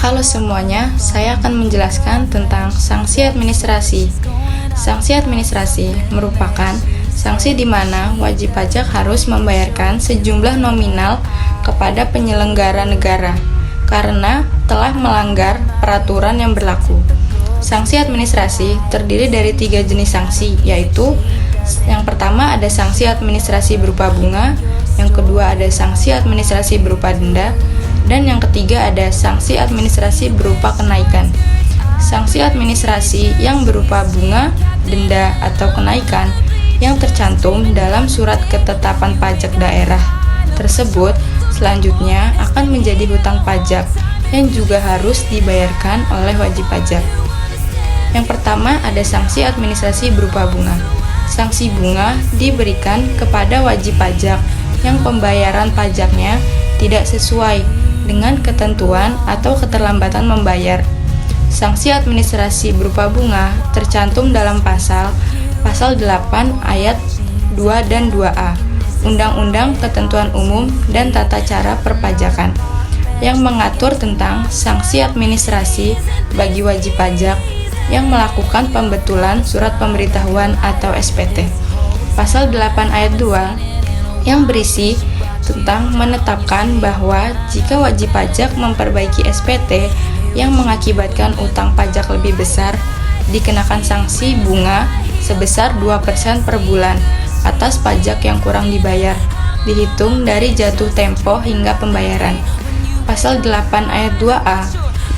Halo semuanya, saya akan menjelaskan tentang sanksi administrasi. Sanksi administrasi merupakan sanksi di mana wajib pajak harus membayarkan sejumlah nominal kepada penyelenggara negara karena telah melanggar peraturan yang berlaku. Sanksi administrasi terdiri dari 3 jenis sanksi, yaitu yang pertama ada sanksi administrasi berupa bunga, yang kedua ada sanksi administrasi berupa denda, dan yang ketiga ada sanksi administrasi berupa kenaikan. Sanksi administrasi yang berupa bunga, denda, atau kenaikan yang tercantum dalam surat ketetapan pajak daerah tersebut selanjutnya akan menjadi hutang pajak yang juga harus dibayarkan oleh wajib pajak. Yang pertama ada sanksi administrasi berupa bunga. Sanksi bunga diberikan kepada wajib pajak yang pembayaran pajaknya tidak sesuai dengan ketentuan atau keterlambatan membayar. Sanksi administrasi berupa bunga tercantum dalam pasal 8 ayat 2 dan 2A Undang-Undang Ketentuan Umum dan Tata Cara Perpajakan yang mengatur tentang sanksi administrasi bagi wajib pajak yang melakukan pembetulan surat pemberitahuan atau SPT. Pasal 8 ayat 2 yang berisi tentang menetapkan bahwa jika wajib pajak memperbaiki SPT yang mengakibatkan utang pajak lebih besar, dikenakan sanksi bunga sebesar 2% per bulan atas pajak yang kurang dibayar, dihitung dari jatuh tempo hingga pembayaran. Pasal 8 ayat 2A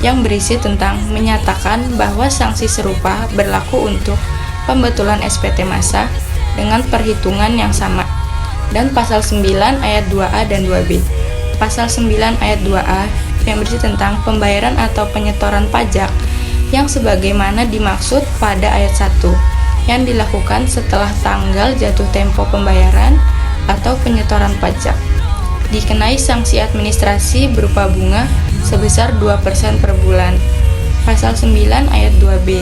yang berisi tentang menyatakan bahwa sanksi serupa berlaku untuk pembetulan SPT massa dengan perhitungan yang sama. Dan pasal 9 ayat 2A dan 2B. Pasal 9 ayat 2A yang berisi tentang pembayaran atau penyetoran pajak yang sebagaimana dimaksud pada ayat 1 yang dilakukan setelah tanggal jatuh tempo pembayaran atau penyetoran pajak. Dikenai sanksi administrasi berupa bunga sebesar 2% per bulan. Pasal 9 ayat 2B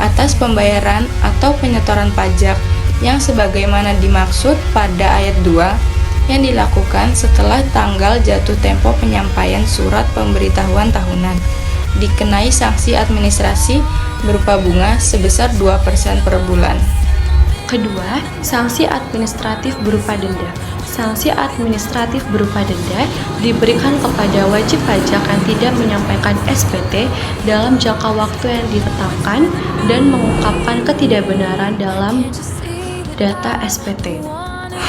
atas pembayaran atau penyetoran pajak yang sebagaimana dimaksud pada ayat 2 yang dilakukan setelah tanggal jatuh tempo penyampaian surat pemberitahuan tahunan. Dikenai sanksi administrasi berupa bunga sebesar 2% per bulan. Kedua, sanksi administratif berupa denda. Sanksi administratif berupa denda diberikan kepada wajib pajak yang tidak menyampaikan SPT dalam jangka waktu yang ditetapkan dan mengungkapkan ketidakbenaran dalam data SPT.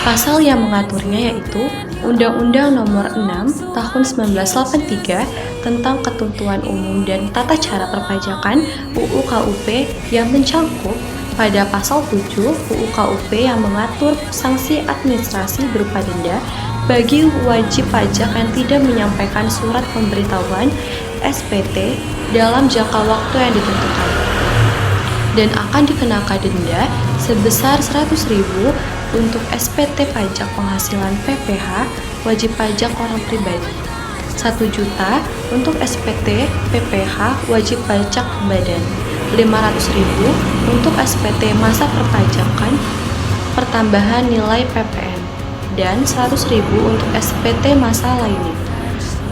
Pasal yang mengaturnya yaitu Undang-Undang Nomor 6 Tahun 1983 tentang Ketentuan Umum dan Tata Cara Perpajakan UU KUP yang mencangkup pada pasal 7 UU KUP yang mengatur sanksi administrasi berupa denda bagi wajib pajak yang tidak menyampaikan surat pemberitahuan SPT dalam jangka waktu yang ditentukan, dan akan dikenakan denda sebesar 100.000 untuk SPT pajak penghasilan PPH wajib pajak orang pribadi, 1 juta untuk SPT PPH wajib pajak badan, 500.000 untuk SPT masa perpajakan pertambahan nilai PPN, dan 100.000 untuk SPT masa lainnya.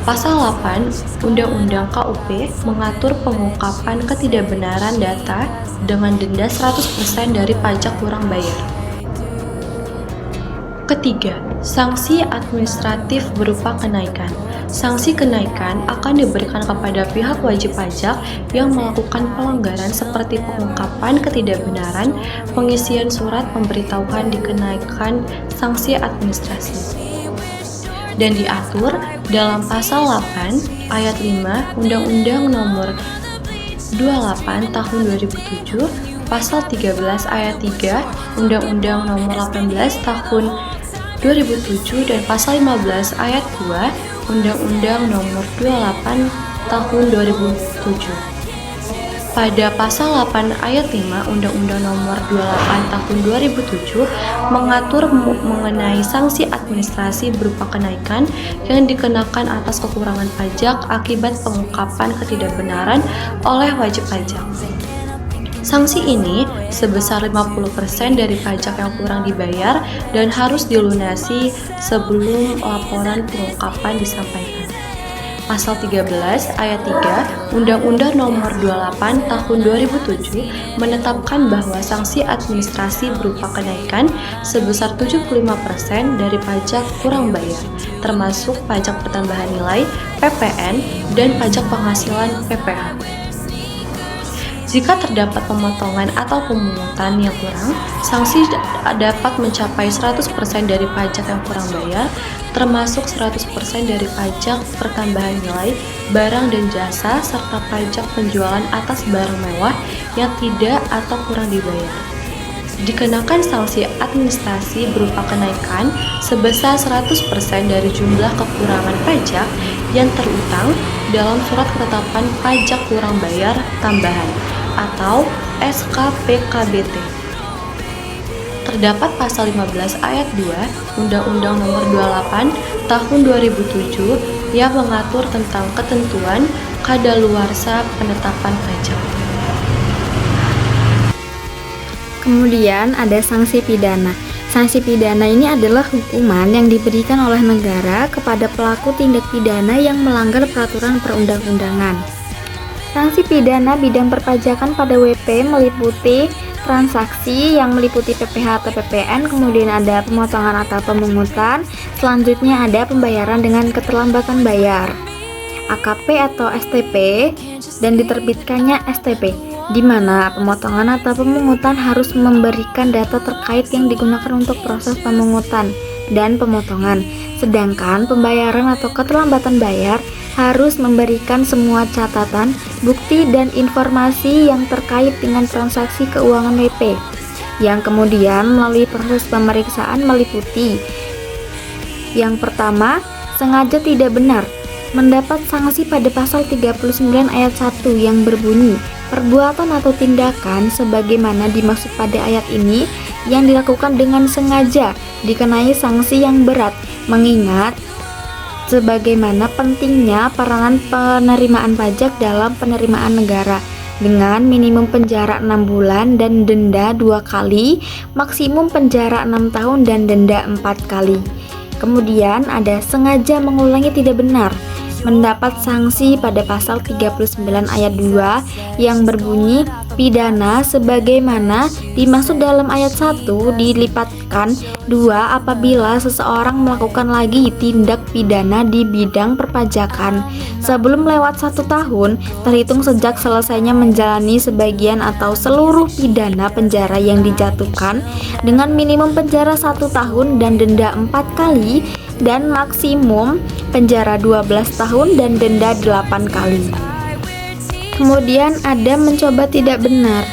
Pasal 8 Undang-Undang KUP mengatur pengungkapan ketidakbenaran data dengan denda 100% dari pajak kurang bayar. Ketiga, sanksi administratif berupa kenaikan. Sanksi kenaikan akan diberikan kepada pihak wajib pajak yang melakukan pelanggaran seperti pengungkapan ketidakbenaran, pengisian surat pemberitahuan dikenakan sanksi administrasi. Dan diatur dalam pasal 8 ayat 5 Undang-Undang Nomor 28 Tahun 2007, pasal 13 ayat 3 Undang-Undang Nomor 18 Tahun 2007, dan pasal 15 ayat 2 Undang-Undang Nomor 28 Tahun 2007. Pada pasal 8 ayat 5 Undang-Undang Nomor 28 Tahun 2007 mengatur mengenai sanksi administrasi berupa kenaikan yang dikenakan atas kekurangan pajak akibat pengungkapan ketidakbenaran oleh wajib pajak. Sanksi ini sebesar 50% dari pajak yang kurang dibayar dan harus dilunasi sebelum laporan pengungkapan disampaikan. Pasal 13 ayat 3 Undang-Undang Nomor 28 Tahun 2007 menetapkan bahwa sanksi administrasi berupa kenaikan sebesar 75% dari pajak kurang bayar, termasuk pajak pertambahan nilai (PPN) dan pajak penghasilan (PPH). Jika terdapat pemotongan atau pemungutan yang kurang, sanksi dapat mencapai 100% dari pajak yang kurang bayar, termasuk 100% dari pajak pertambahan nilai barang dan jasa serta pajak penjualan atas barang mewah yang tidak atau kurang dibayar. Dikenakan sanksi administrasi berupa kenaikan sebesar 100% dari jumlah kekurangan pajak yang terutang dalam surat ketetapan pajak kurang bayar tambahan atau SKPKBT. Terdapat pasal 15 ayat 2 Undang-Undang Nomor 28 Tahun 2007 yang mengatur tentang ketentuan kadaluarsa penetapan pajak. Kemudian ada sanksi pidana. Sanksi pidana ini adalah hukuman yang diberikan oleh negara kepada pelaku tindak pidana yang melanggar peraturan perundang-undangan. Sanksi pidana bidang perpajakan pada WP meliputi transaksi yang meliputi PPH atau PPN, kemudian ada pemotongan atau pemungutan, selanjutnya ada pembayaran dengan keterlambatan bayar, AKP atau STP, dan diterbitkannya STP, di mana pemotongan atau pemungutan harus memberikan data terkait yang digunakan untuk proses pemungutan dan pemotongan, sedangkan pembayaran atau keterlambatan bayar harus memberikan semua catatan, bukti, dan informasi yang terkait dengan transaksi keuangan WP, yang kemudian melalui proses pemeriksaan meliputi: yang pertama, sengaja tidak benar, mendapat sanksi pada pasal 39 ayat 1 yang berbunyi, perbuatan atau tindakan sebagaimana dimaksud pada ayat ini yang dilakukan dengan sengaja dikenai sanksi yang berat, mengingat sebagaimana pentingnya peranan penerimaan pajak dalam penerimaan negara, dengan minimum penjara 6 bulan dan denda 2 kali, maksimum penjara 6 tahun dan denda 4 kali. Kemudian ada sengaja mengulangi tidak benar, mendapat sanksi pada pasal 39 ayat 2 yang berbunyi pidana sebagaimana dimaksud dalam ayat 1 dilipatkan 2 apabila seseorang melakukan lagi tindak pidana di bidang perpajakan sebelum lewat 1 tahun terhitung sejak selesainya menjalani sebagian atau seluruh pidana penjara yang dijatuhkan, dengan minimum penjara 1 tahun dan denda 4 kali dan maksimum penjara 12 tahun dan denda 8 kali. Kemudian ada mencoba tidak benar,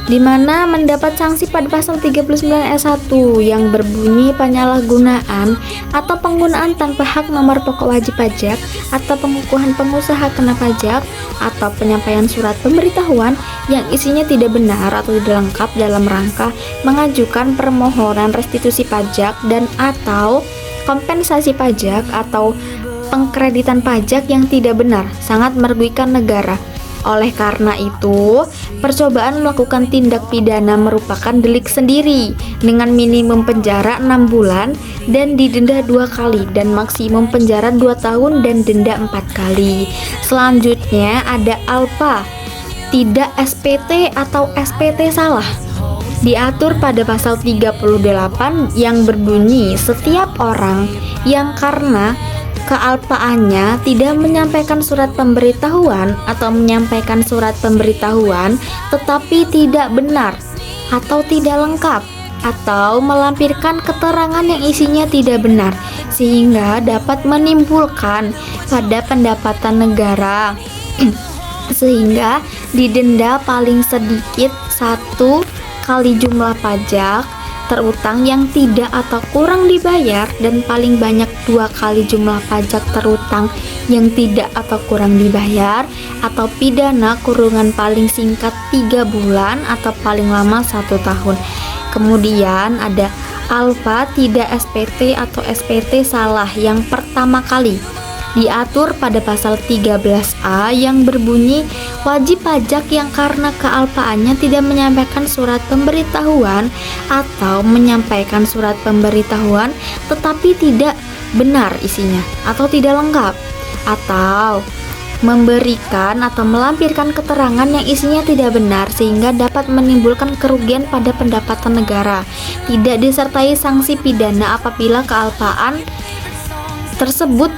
di mana mendapat sanksi pada pasal 39 ayat 1 yang berbunyi penyalahgunaan atau penggunaan tanpa hak nomor pokok wajib pajak atau pengukuhan pengusaha kena pajak atau penyampaian surat pemberitahuan yang isinya tidak benar atau tidak lengkap dalam rangka mengajukan permohonan restitusi pajak dan atau kompensasi pajak atau pengkreditan pajak yang tidak benar, sangat merugikan negara. Oleh karena itu, percobaan melakukan tindak pidana merupakan delik sendiri dengan minimum penjara 6 bulan dan didenda 2 kali dan maksimum penjara 2 tahun dan denda 4 kali. Selanjutnya ada ALPA, tidak SPT atau SPT salah. Diatur pada pasal 38 yang berbunyi setiap orang yang karena kealpaannya tidak menyampaikan surat pemberitahuan atau menyampaikan surat pemberitahuan tetapi tidak benar atau tidak lengkap atau melampirkan keterangan yang isinya tidak benar sehingga dapat menimbulkan pada pendapatan negara sehingga didenda paling sedikit 1 kali jumlah pajak terutang yang tidak atau kurang dibayar dan paling banyak 2 kali jumlah pajak terutang yang tidak atau kurang dibayar, atau pidana kurungan paling singkat 3 bulan atau paling lama 1 tahun. Kemudian ada ALPA tidak SPT atau SPT salah yang pertama kali, diatur pada pasal 13A yang berbunyi wajib pajak yang karena kealpaannya tidak menyampaikan surat pemberitahuan atau menyampaikan surat pemberitahuan tetapi tidak benar isinya atau tidak lengkap atau memberikan atau melampirkan keterangan yang isinya tidak benar sehingga dapat menimbulkan kerugian pada pendapatan negara. Tidak disertai sanksi pidana apabila kealpaan tersebut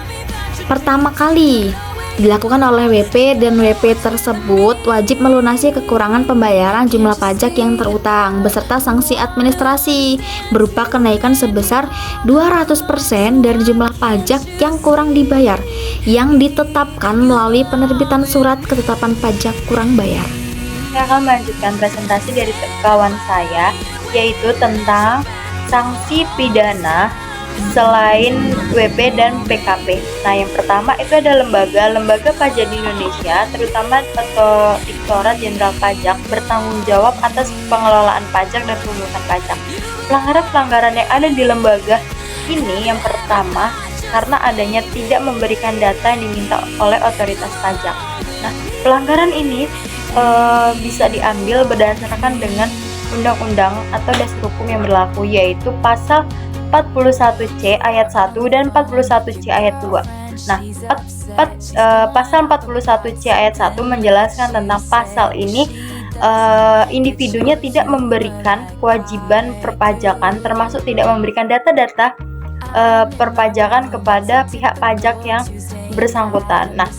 pertama kali dilakukan oleh WP dan WP tersebut wajib melunasi kekurangan pembayaran jumlah pajak yang terutang beserta sanksi administrasi berupa kenaikan sebesar 200% dari jumlah pajak yang kurang dibayar yang ditetapkan melalui penerbitan surat ketetapan pajak kurang bayar. Saya akan melanjutkan presentasi dari kawan saya, yaitu tentang sanksi pidana selain WP dan PKP. Nah, yang pertama itu ada lembaga pajak di Indonesia, terutama atau Direktorat Jenderal Pajak bertanggung jawab atas pengelolaan pajak dan pemungutan pajak. Pelanggaran-pelanggaran yang ada di lembaga ini yang pertama karena adanya tidak memberikan data yang diminta oleh otoritas pajak. Nah, pelanggaran ini bisa diambil berdasarkan dengan undang-undang atau dasar hukum yang berlaku, yaitu pasal 41C ayat 1 dan 41C ayat 2. Nah, pasal 41C ayat 1 menjelaskan tentang pasal ini individunya tidak memberikan kewajiban perpajakan, termasuk tidak memberikan data-data perpajakan kepada pihak pajak yang bersangkutan. Nah,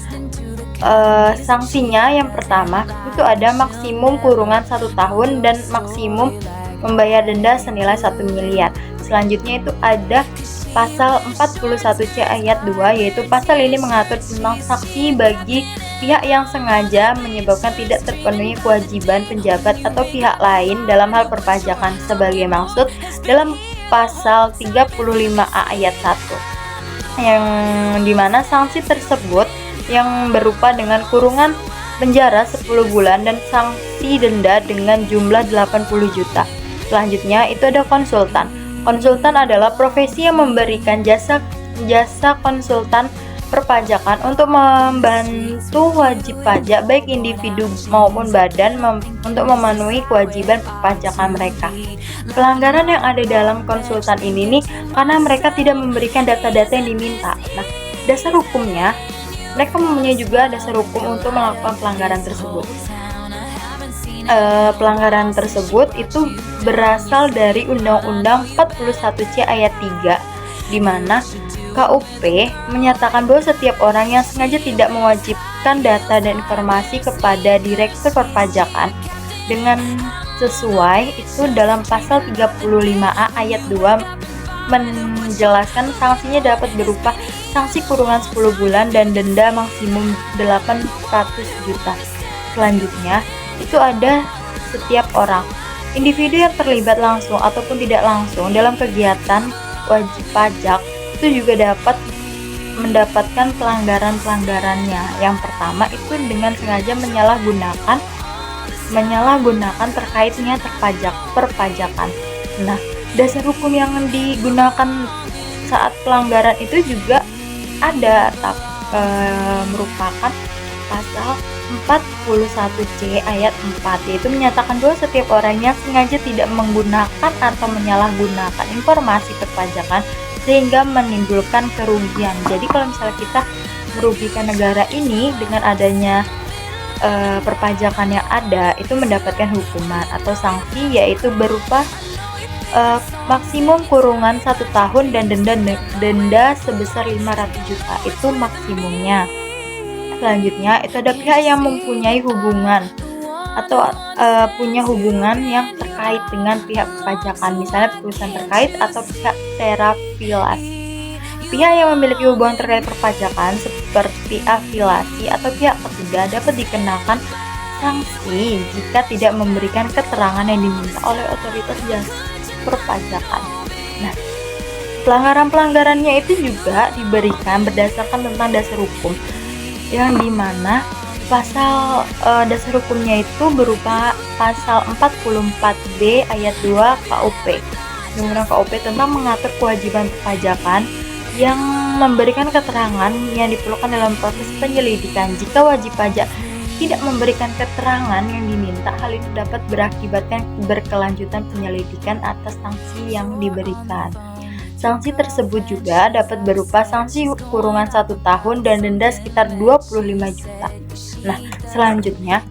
sanksinya yang pertama itu ada maksimum kurungan 1 tahun dan maksimum membayar denda senilai 1 miliar. Selanjutnya itu ada pasal 41C ayat 2, yaitu pasal ini mengatur tentang sanksi bagi pihak yang sengaja menyebabkan tidak terpenuhi kewajiban penjabat atau pihak lain dalam hal perpajakan sebagai maksud dalam pasal 35A ayat 1, yang dimana sanksi tersebut yang berupa dengan kurungan penjara 10 bulan dan sanksi denda dengan jumlah 80 juta. Selanjutnya itu ada konsultan. Konsultan adalah profesi yang memberikan jasa konsultan perpajakan untuk membantu wajib pajak baik individu maupun badan untuk memenuhi kewajiban perpajakan mereka. Pelanggaran yang ada dalam konsultan ini nih karena mereka tidak memberikan data-data yang diminta. Nah, dasar hukumnya mereka mempunyai juga dasar hukum untuk melakukan pelanggaran tersebut. Pelanggaran tersebut itu berasal dari Undang-Undang 41C ayat 3, di mana KUP menyatakan bahwa setiap orang yang sengaja tidak mewajibkan data dan informasi kepada Direktur Perpajakan dengan sesuai itu dalam pasal 35A ayat 2 menjelaskan sanksinya dapat berupa sanksi kurungan 10 bulan dan denda maksimum 800 juta. Selanjutnya itu ada setiap orang, individu yang terlibat langsung ataupun tidak langsung dalam kegiatan wajib pajak itu juga dapat mendapatkan pelanggaran-pelanggarannya. Yang pertama itu dengan sengaja menyalahgunakan terkait niat perpajakan. Nah, dasar hukum yang digunakan saat pelanggaran itu juga ada merupakan pasal 41C ayat 4, yaitu menyatakan bahwa setiap orang yang sengaja tidak menggunakan atau menyalahgunakan informasi perpajakan sehingga menimbulkan kerugian. Jadi kalau misalnya kita merugikan negara ini dengan adanya perpajakan yang ada, itu mendapatkan hukuman atau sanksi, yaitu berupa maksimum kurungan 1 tahun dan denda sebesar 500 juta. Itu maksimumnya. Selanjutnya itu ada pihak yang mempunyai hubungan atau punya hubungan yang terkait dengan pihak perpajakan, misalnya perusahaan terkait atau pihak terafiliasi. Pihak yang memiliki hubungan terkait perpajakan seperti afiliasi atau pihak ketiga dapat dikenakan sanksi jika tidak memberikan keterangan yang diminta oleh otoritas jasa perpajakan. Nah, pelanggaran-pelanggarannya itu juga diberikan berdasarkan tentang dasar hukum, yang dimana pasal dasar hukumnya itu berupa pasal 44B ayat 2 KUP. Undang-Undang KUP tentang mengatur kewajiban perpajakan yang memberikan keterangan yang diperlukan dalam proses penyelidikan. Jika wajib pajak tidak memberikan keterangan yang diminta, hal itu dapat berakibatkan berkelanjutan penyelidikan atas sanksi yang diberikan. Sanksi tersebut juga dapat berupa sanksi kurungan 1 tahun dan denda sekitar 25 juta. Nah, selanjutnya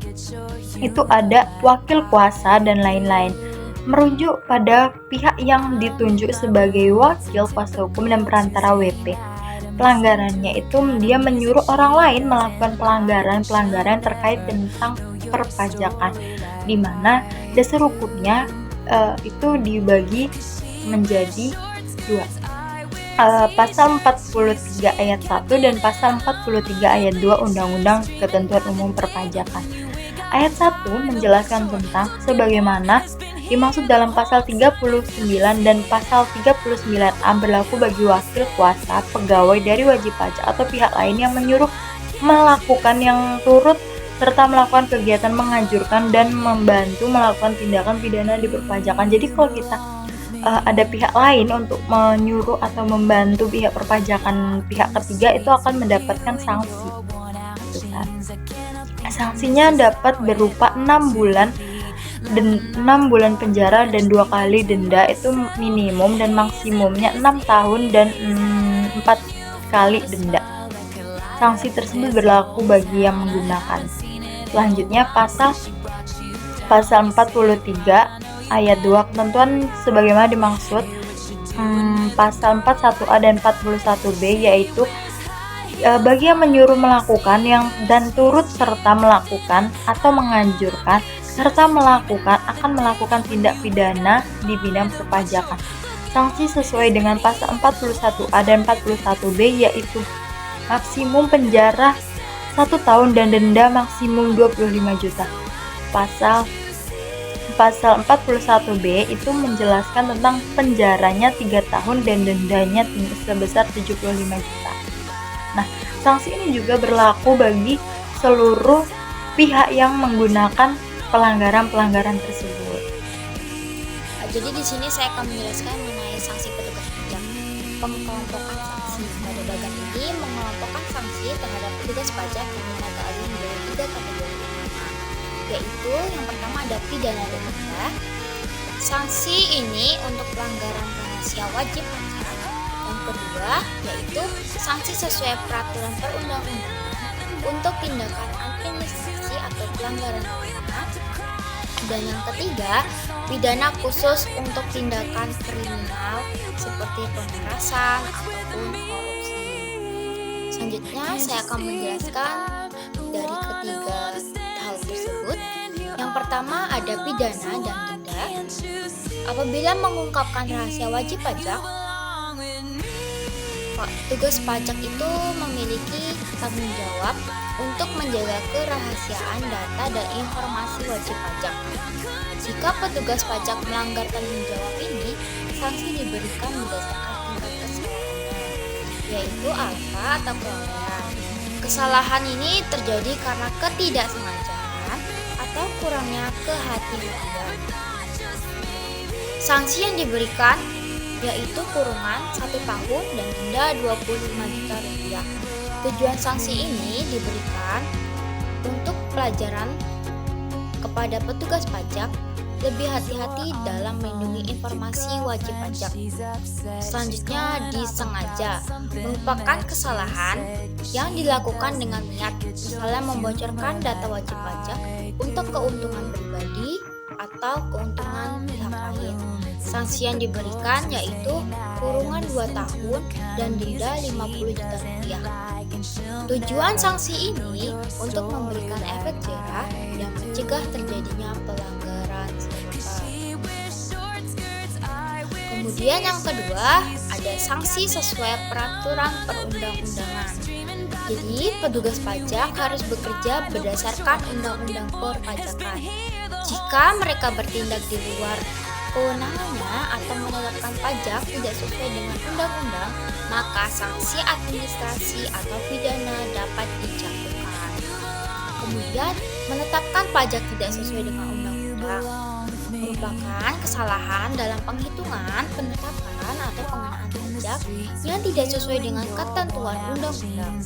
itu ada wakil kuasa dan lain-lain. Merujuk pada pihak yang ditunjuk sebagai wakil kuasa hukum dan perantara WP. Pelanggarannya itu dia menyuruh orang lain melakukan pelanggaran terkait tentang perpajakan, di mana dasar hukumnya itu dibagi menjadi 2. Pasal 43 ayat 1 dan pasal 43 ayat 2 Undang-Undang Ketentuan Umum Perpajakan. Ayat 1 menjelaskan tentang sebagaimana dimaksud dalam pasal 39 dan pasal 39A berlaku bagi wakil kuasa, pegawai dari wajib pajak atau pihak lain yang menyuruh melakukan yang turut serta melakukan kegiatan menganjurkan dan membantu melakukan tindakan pidana di perpajakan. Jadi kalau kita ada pihak lain untuk menyuruh atau membantu pihak perpajakan pihak ketiga, itu akan mendapatkan sanksi. Sanksinya dapat berupa 6 bulan penjara dan 2 kali denda, itu minimum, dan maksimumnya 6 tahun dan 4 kali denda. Sanksi tersebut berlaku bagi yang menggunakan. Selanjutnya pasal 43 ayat 2 ketentuan sebagaimana dimaksud pasal 41A dan 41B, yaitu bagi yang menyuruh melakukan dan turut serta melakukan atau menganjurkan serta akan melakukan tindak pidana di bidang perpajakan. Sanksi sesuai dengan pasal 41A dan 41B yaitu maksimum penjara 1 tahun dan denda maksimum 25 juta. Pasal 41B itu menjelaskan tentang penjaranya 3 tahun dan dendanya sebesar 75 juta. Nah, sanksi ini juga berlaku bagi seluruh pihak yang menggunakan pelanggaran tersebut. Jadi di sini saya akan menjelaskan mengenai sanksi petugas pajak. Pengelompokan sanksi pada bagian ini mengelompokkan sanksi terhadap petugas pajak yang dibagi menjadi 3 kategori utama, yaitu yang pertama ada pidana dan denda. Sanksi ini untuk pelanggaran rahasia wajib pajak. Yang kedua yaitu sanksi sesuai peraturan perundang-undangan untuk tindakan administrasi atau pelanggaran pidana. Dan yang ketiga, pidana khusus untuk tindakan kriminal seperti pemerasan ataupun korupsi. Selanjutnya saya akan menjelaskan dari ketiga hal tersebut. Yang pertama ada pidana dan denda. Apabila mengungkapkan rahasia wajib pajak, petugas pajak itu memiliki tanggung jawab untuk menjaga kerahasiaan data dan informasi wajib pajak. Jika petugas pajak melanggar tanggung jawab ini, sanksi diberikan berdasarkan tingkat kesalahannya, yaitu alfa atau kelalaian. Kesalahan ini terjadi karena ketidaksengajaan atau kurangnya kehati-hatian. Sanksi yang diberikan yaitu kurungan 1 tahun dan denda 25 juta rupiah. Tujuan sanksi ini diberikan untuk pelajaran kepada petugas pajak lebih hati-hati dalam melindungi informasi wajib pajak. Selanjutnya disengaja, merupakan kesalahan yang dilakukan dengan niat, misalnya membocorkan data wajib pajak untuk keuntungan pribadi atau keuntungan pihak lain. Sanksi yang diberikan yaitu kurungan 2 tahun dan denda 50 juta rupiah. Tujuan sanksi ini untuk memberikan efek jerah dan mencegah terjadinya pelanggaran serupa. Kemudian yang kedua ada sanksi sesuai peraturan perundang-undangan. Jadi petugas pajak harus bekerja berdasarkan undang-undang perpajakan. Jika mereka bertindak di luar kewenangannya atau menetapkan pajak tidak sesuai dengan undang-undang, maka sanksi administrasi atau pidana dapat dijatuhkan. Kemudian, menetapkan pajak tidak sesuai dengan undang-undang merupakan kesalahan dalam penghitungan, penetapan, atau pengenaan pajak yang tidak sesuai dengan ketentuan undang-undang.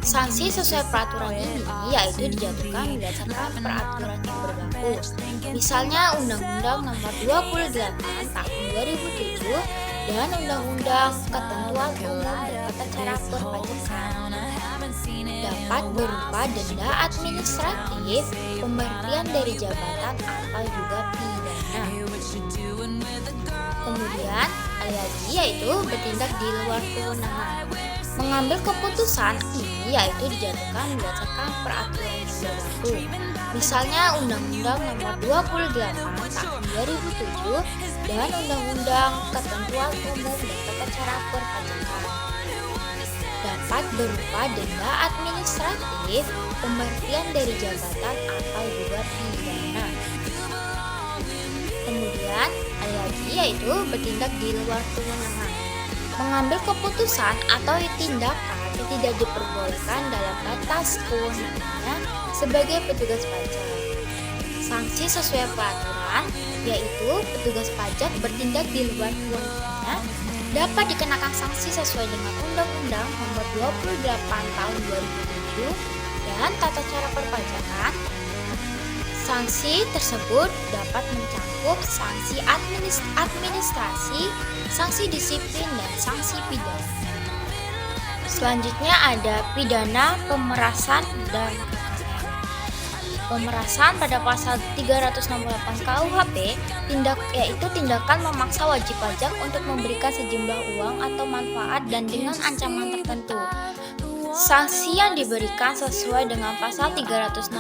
Sanksi sesuai peraturan ini yaitu dijatuhkan berdasarkan peraturan yang berlaku. Misalnya Undang-Undang Nomor 28 Tahun 2007 dan Undang-Undang Ketentuan Umum dan Tata Cara Perpajakan. Dapat berupa denda administratif, pemberhentian dari jabatan, atau juga pidana. Kemudian, ada lagi yaitu bertindak di luar kewenangan. Mengambil keputusan ini yaitu dijatuhkan berdasarkan peraturan yang berlaku. Misalnya Undang-Undang Nomor 28 Tahun 2007 dan Undang-Undang Ketentuan Umum dan Tata Cara Perpajakan. Dapat berupa denda administratif, pemberhentian dari jabatan, atau juga pidana. Kemudian ada lagi yaitu bertindak di luar kewenangan. Mengambil keputusan atau tindakan yang tidak diperbolehkan dalam batas kewenangannya sebagai petugas pajak. Sanksi sesuai peraturan yaitu petugas pajak bertindak di luar kewenangannya dapat dikenakan sanksi sesuai dengan Undang-Undang Nomor 28 Tahun 2007 dan Tata Cara Perpajakan. Sanksi tersebut dapat mencakup sanksi administrasi, sanksi disiplin, dan sanksi pidana. Selanjutnya ada pidana pemerasan dan KKN. Pemerasan pada pasal 368 KUHP yaitu tindakan memaksa wajib pajak untuk memberikan sejumlah uang atau manfaat dan dengan ancaman tertentu. Sanksi yang diberikan sesuai dengan pasal 368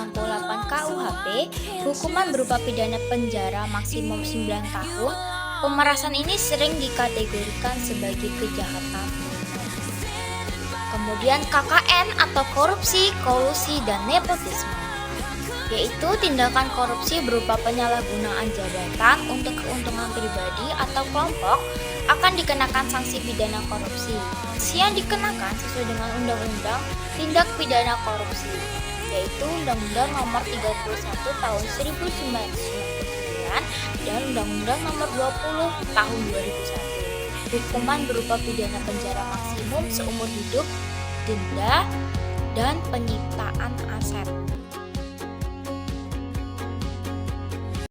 KUHP, hukuman berupa pidana penjara maksimum 9 tahun. Pemerasan ini sering dikategorikan sebagai kejahatan. Kemudian KKN atau korupsi, kolusi, dan nepotisme, yaitu tindakan korupsi berupa penyalahgunaan jabatan untuk keuntungan pribadi atau kelompok akan dikenakan sanksi pidana korupsi. Sanksi yang dikenakan sesuai dengan Undang-Undang Tindak Pidana Korupsi, yaitu Undang-Undang Nomor 31 Tahun 1999 dan Undang-Undang Nomor 20 Tahun 2001. Hukuman berupa pidana penjara maksimum seumur hidup, denda, dan penyitaan aset.